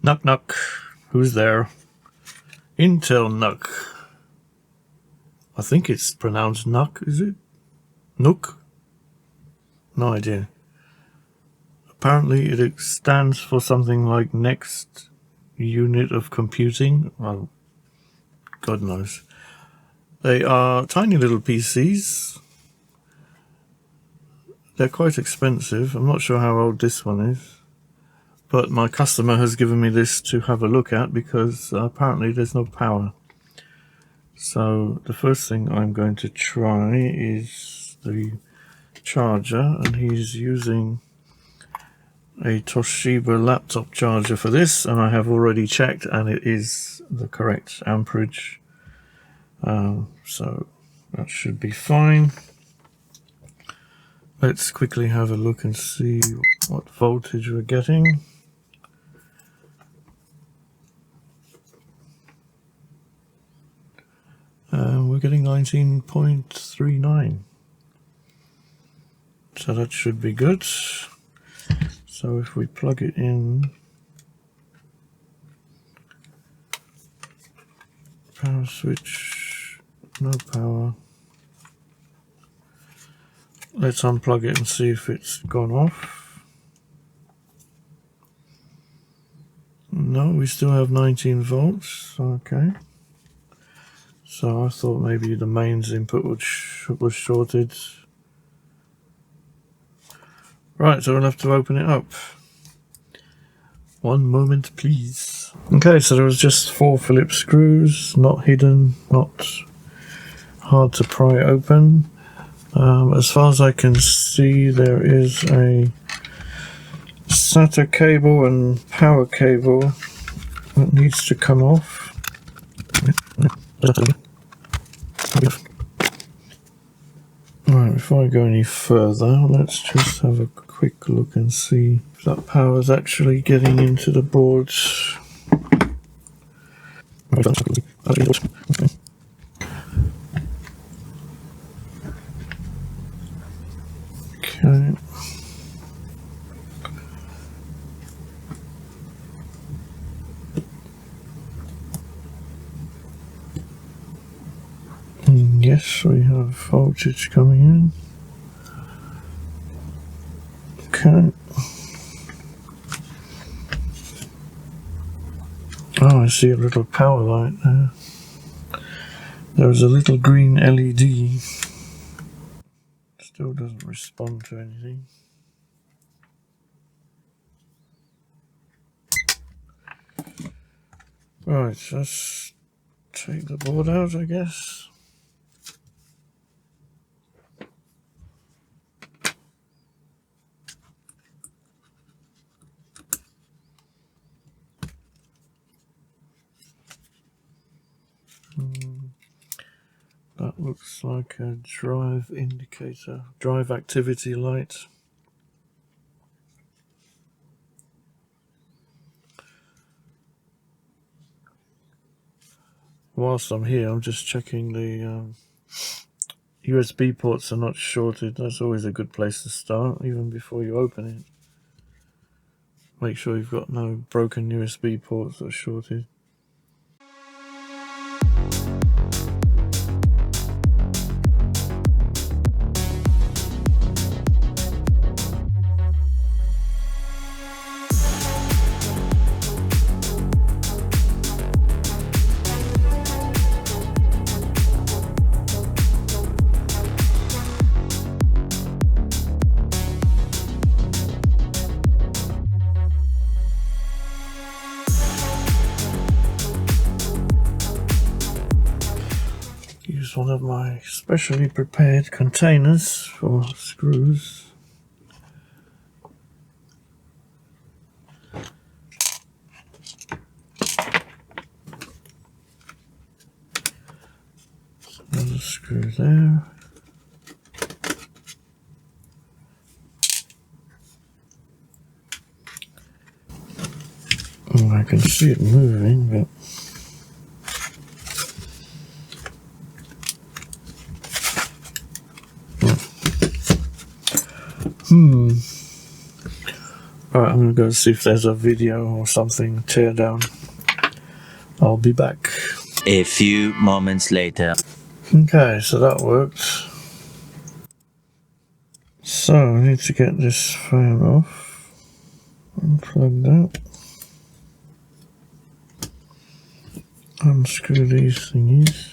Knock knock. Who's there? Intel NUC. I think it's pronounced NUC, is it? NUC? No idea. Apparently it stands for something like next unit of computing. Well, God knows. They are tiny little PCs. They're quite expensive. I'm not sure how old this one is. But my customer has given me this to have a look at because apparently there's no power. So the first thing I'm going to try is the charger, and he's using a Toshiba laptop charger for this, and I have already checked and it is the correct amperage. So that should be fine. Let's quickly have a look and see what voltage we're getting. We're getting 19.39. So that should be good. So if we plug it in, power switch, no power. Let's unplug it and see if it's gone off. No, we still have 19 volts. Okay. So I thought maybe the mains input was shorted. Right, so we'll have to open it up. One moment, please. Okay, so there was just 4 Phillips screws, not hidden, not hard to pry open. As far as I can see, there is a SATA cable and power cable that needs to come off. Right, before I go any further, let's just have a quick look and see if that power is actually getting into the board. Okay. Yes, we have voltage coming in. Okay. Oh, I see a little power light there. There's a little green LED. Still doesn't respond to anything. Right, let's take the board out, I guess. That looks like a drive indicator, drive activity light. Whilst I'm here, I'm just checking the USB ports are not shorted. That's always a good place to start, even before you open it. Make sure you've got no broken USB ports that are shorted. One of my specially prepared containers for screws. Another screw there. Oh, I can see it moving, but Alright, I'm I'm going to go see if there's a video or something, teardown. I'll be back. A few moments later. Okay, so that worked. So I need to get this fan off. Unplug that. Unscrew these thingies.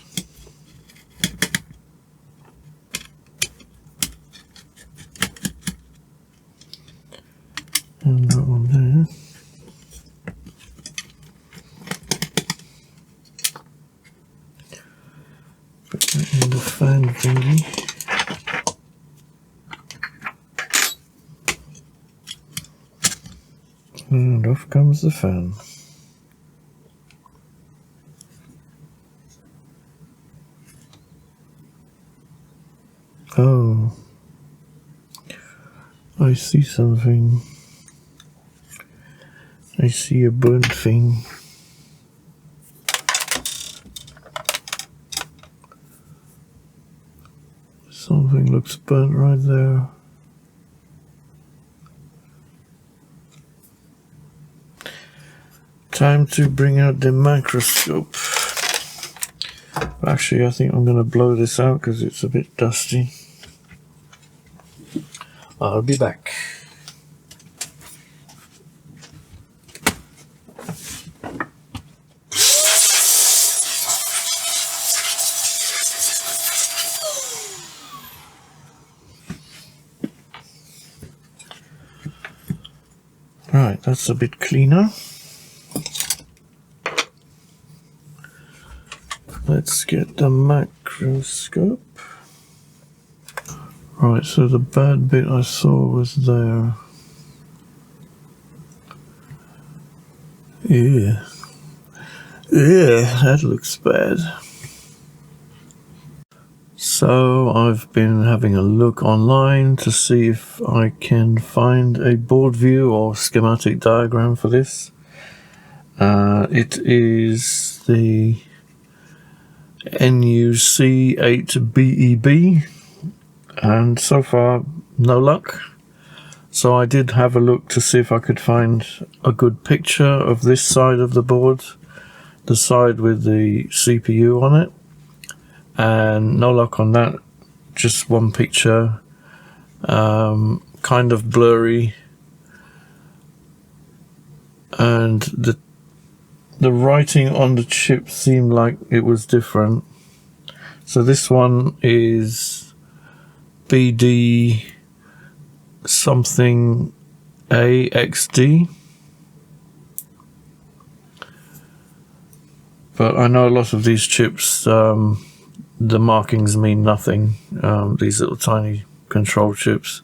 And that one there. Put that in the fan thingy. And off comes the fan. Oh, I see something. I see a burnt thing. Something looks burnt right there. Time to bring out the microscope. Actually, I think I'm going to blow this out because it's a bit dusty. I'll be back. Right, that's a bit cleaner. Let's get the microscope. Right, so the bad bit I saw was there. Yeah. Yeah, that looks bad. So I've been having a look online to see if I can find a board view or schematic diagram for this. It is the NUC8BEB, and so far no luck. So I did have a look to see if I could find a good picture of this side of the board, the side with the CPU on it, and no luck on that. Just one picture, kind of blurry, and the writing on the chip seemed like it was different. So this one is BD something AXD, but I know a lot of these chips, the markings mean nothing, these little tiny control chips.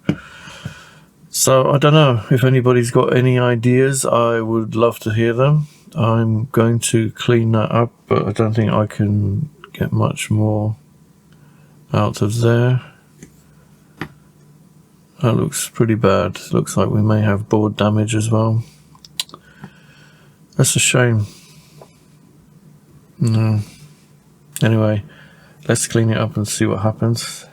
So I don't know if anybody's got any ideas. I would love to hear them. I'm going to clean that up, but I don't think I can get much more out of there. That looks pretty bad. Looks like we may have board damage as well. That's a shame. No. Anyway, let's clean it up and see what happens.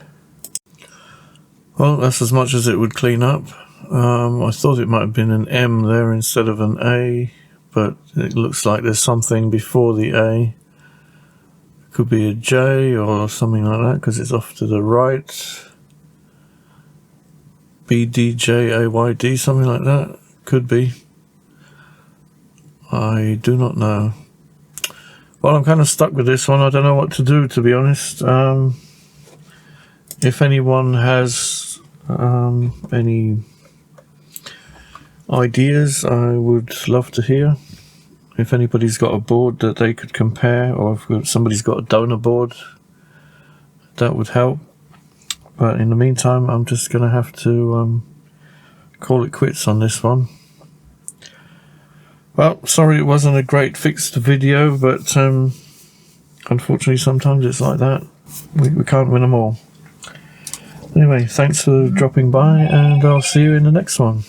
Well, that's as much as it would clean up. I thought it might have been an M there instead of an A, but it looks like there's something before the A. It could be a J or something like that because it's off to the right. BDJAYD, something like that. Could be. I do not know. Well, I'm kind of stuck with this one. I don't know what to do, to be honest. If anyone has any ideas, I would love to hear. If anybody's got a board that they could compare, or if somebody's got a donor board, that would help. But in the meantime, I'm just going to have to call it quits on this one. Well, sorry it wasn't a great fixed video, but unfortunately sometimes it's like that. We can't win them all. Anyway, thanks for dropping by, and I'll see you in the next one.